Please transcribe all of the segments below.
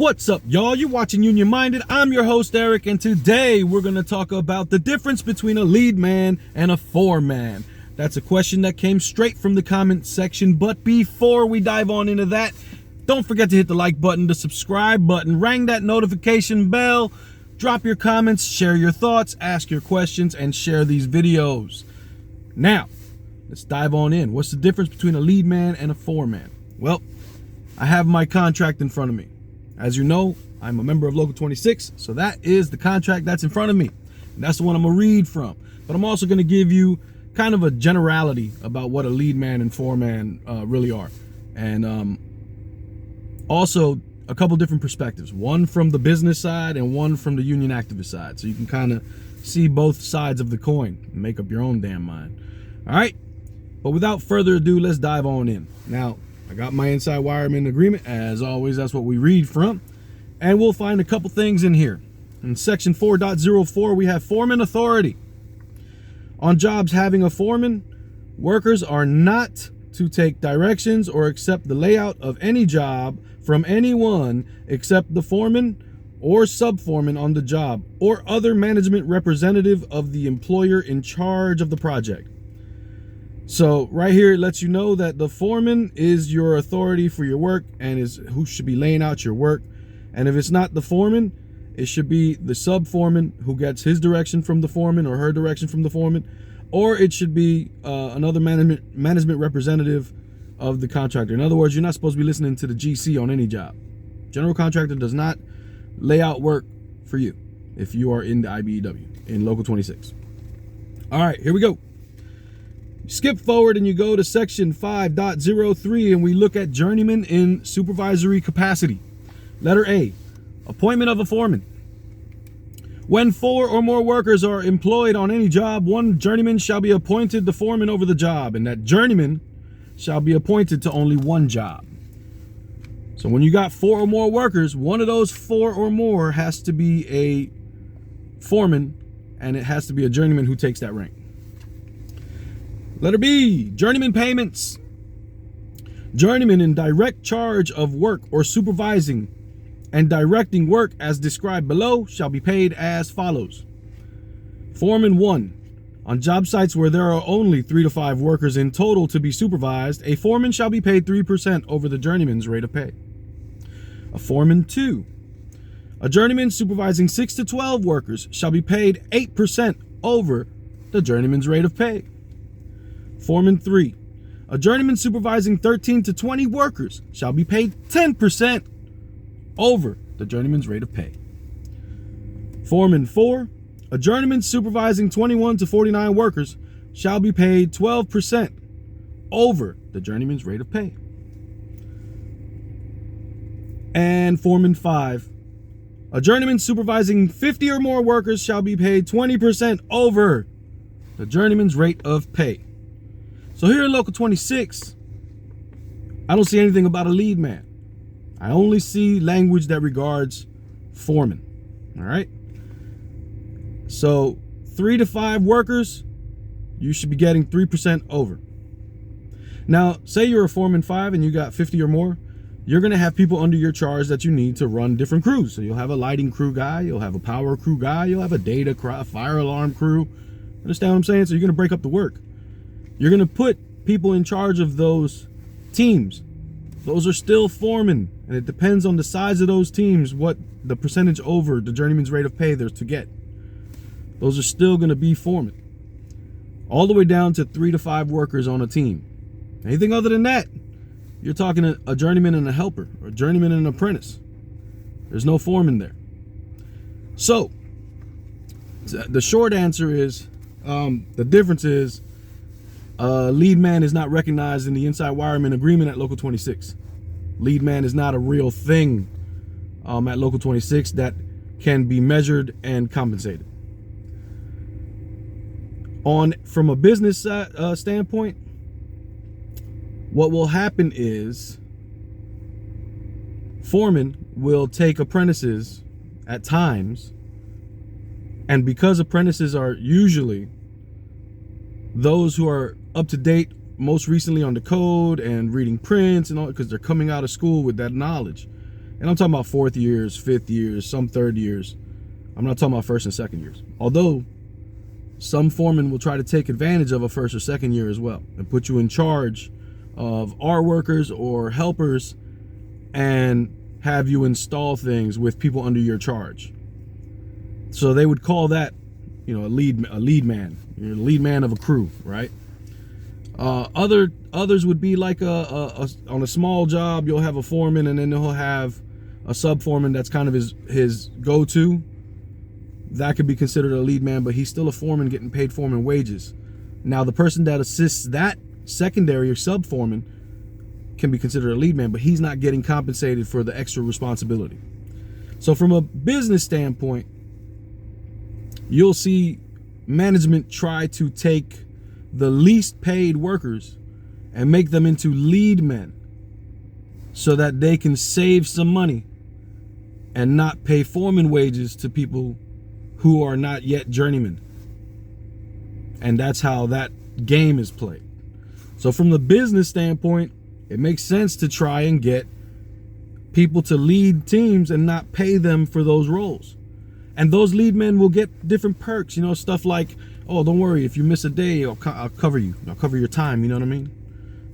What's up, y'all? You're watching Union Minded. I'm your host, Eric, and today we're going to talk about the difference between a lead man and a foreman. That's a question that came straight from the comment section, but before we dive on into that, don't forget to hit the like button, the subscribe button, ring that notification bell, drop your comments, share your thoughts, ask your questions, and share these videos. Now, let's dive on in. What's the difference between a lead man and a foreman? Well, I have my contract in front of me. As you know, I'm a member of Local 26, so that is the contract that's in front of me. And that's the one I'm gonna read from. But I'm also gonna give you kind of a generality about what a lead man and foreman really are. And also a couple different perspectives, one from the business side and one from the union activist side. So you can kind of see both sides of the coin and make up your own damn mind. All right, but without further ado, let's dive on in. Now, I got my inside wireman agreement. As always, that's what we read from. And we'll find a couple things in here. In section 4.04, we have foreman authority. On jobs having a foreman, workers are not to take directions or accept the layout of any job from anyone except the foreman or sub-foreman on the job or other management representative of the employer in charge of the project. So right here, it lets you know that the foreman is your authority for your work and is who should be laying out your work. And if it's not the foreman, it should be the sub-foreman who gets his direction from the foreman or her direction from the foreman, or it should be another management representative of the contractor. In other words, you're not supposed to be listening to the GC on any job. General contractor does not lay out work for you if you are in the IBEW in Local 26. All right, here we go. Skip forward and you go to section 5.03 and we look at journeyman in supervisory capacity. Letter A, appointment of a foreman. When 4 or more workers are employed on any job, one journeyman shall be appointed the foreman over the job, and that journeyman shall be appointed to only one job. So when you got 4 or more workers, one of those 4 or more has to be a foreman, and it has to be a journeyman who takes that rank. Letter B, journeyman payments. Journeyman in direct charge of work or supervising and directing work as described below shall be paid as follows. Foreman 1. On job sites where there are only 3 to 5 workers in total to be supervised, a foreman shall be paid 3% over the journeyman's rate of pay. A foreman 2. A journeyman supervising 6 to 12 workers shall be paid 8% over the journeyman's rate of pay. Foreman 3. A journeyman supervising 13 to 20 workers shall be paid 10% over the journeyman's rate of pay. Foreman 4. A journeyman supervising 21 to 49 workers shall be paid 12% over the journeyman's rate of pay. And Foreman 5. A journeyman supervising 50 or more workers shall be paid 20% over the journeyman's rate of pay. So here in Local 26, I don't see anything about a lead man. I only see language that regards foreman. All right. So 3 to 5 workers, you should be getting 3% over. Now, say you're a foreman 5 and you got 50 or more, you're going to have people under your charge that you need to run different crews. So you'll have a lighting crew guy, you'll have a power crew guy, you'll have a data crew, fire alarm crew. Understand what I'm saying? So you're going to break up the work. You're going to put people in charge of those teams. Those are still foremen, and it depends on the size of those teams what the percentage over the journeyman's rate of pay there's to get. Those are still going to be foremen, all the way down to 3 to 5 workers on a team. Anything other than that, you're talking a journeyman and a helper, or a journeyman and an apprentice. There's no foreman there. So the short answer is the difference is lead man is not recognized in the inside wireman agreement at Local 26. Lead man is not a real thing at Local 26 that can be measured and compensated. From a business standpoint, what will happen is foremen will take apprentices at times, and because apprentices are usually those who are up to date most recently on the code and reading prints and all, because they're coming out of school with that knowledge, And I'm talking about 4th years, 5th years, some 3rd years. I'm not talking about 1st and 2nd years. Although some foremen will try to take advantage of a 1st or 2nd year as well and put you in charge of our workers or helpers and have you install things with people under your charge. So they would call that, you know, a lead man. You're the lead man of a crew, right? Others would be like on a small job, you'll have a foreman, and then he'll have a sub foreman that's kind of his go-to. That could be considered a lead man, but he's still a foreman getting paid foreman wages. Now the person that assists that secondary or sub foreman can be considered a lead man, but he's not getting compensated for the extra responsibility. So from a business standpoint, you'll see management try to take the least paid workers and make them into lead men so that they can save some money and not pay foreman wages to people who are not yet journeymen. And that's how that game is played. So from the business standpoint, it makes sense to try and get people to lead teams and not pay them for those roles. And those lead men will get different perks, you know, stuff like, oh, don't worry, if you miss a day, I'll cover you. I'll cover your time, you know what I mean?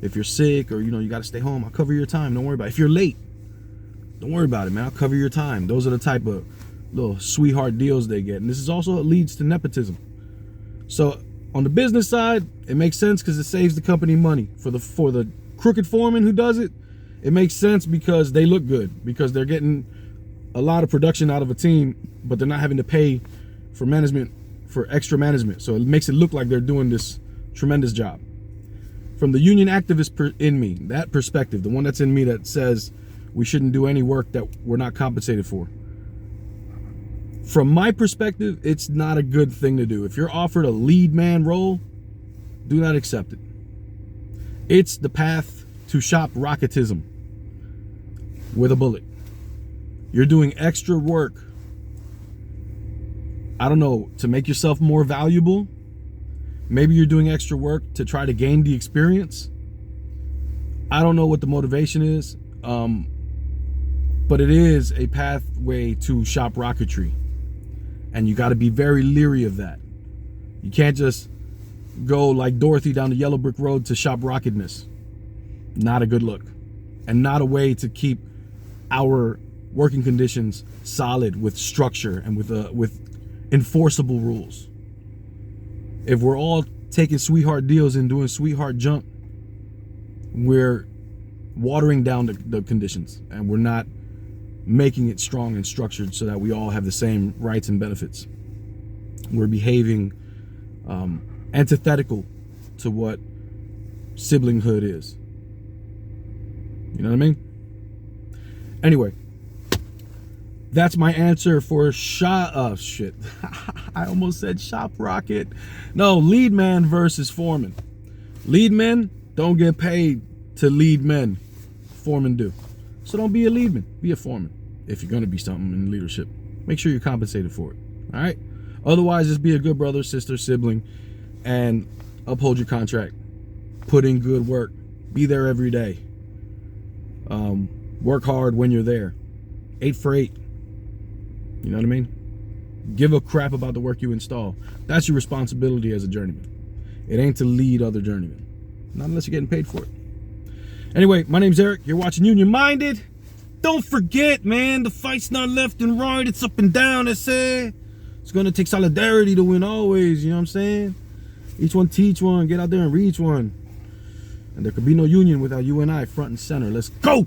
If you're sick or, you know, you got to stay home, I'll cover your time. Don't worry about it. If you're late, don't worry about it, man. I'll cover your time. Those are the type of little sweetheart deals they get. And this is also what leads to nepotism. So on the business side, it makes sense because it saves the company money. For the crooked foreman who does it, it makes sense because they look good, because they're getting a lot of production out of a team, but they're not having to pay for management, for extra management. So it makes it look like they're doing this tremendous job. From the union activist in me, that perspective, the one that's in me that says we shouldn't do any work that we're not compensated for. From my perspective, it's not a good thing to do. If you're offered a lead man role, do not accept it. It's the path to shop rocketism with a bullet. You're doing extra work, I don't know, to make yourself more valuable. Maybe you're doing extra work to try to gain the experience. I don't know what the motivation is, but it is a pathway to shop rocketry. And you got to be very leery of that. You can't just go like Dorothy down the yellow brick road to shop rocketness. Not a good look. And not a way to keep our working conditions solid with structure and with enforceable rules. If we're all taking sweetheart deals and doing sweetheart junk, we're watering down the conditions, and we're not making it strong and structured so that we all have the same rights and benefits. We're behaving antithetical to what siblinghood is. You know what I mean? Anyway, that's my answer for shit. I almost said shop rocket. No, lead man versus foreman. Lead men don't get paid to lead men. Foremen do. So don't be a lead man, be a foreman. If you're gonna be something in leadership, make sure you're compensated for it. All right? Otherwise, just be a good brother, sister, sibling, and uphold your contract. Put in good work. Be there every day. Work hard when you're there. 8 for 8. You know what I mean? Give a crap about the work you install. That's your responsibility as a journeyman. It ain't to lead other journeymen. Not unless you're getting paid for it. Anyway, my name's Eric. You're watching Union Minded. Don't forget, man, the fight's not left and right. It's up and down, I say. It's going to take solidarity to win always, you know what I'm saying? Each one teach one. Get out there and reach one. And there could be no union without you and I front and center. Let's go!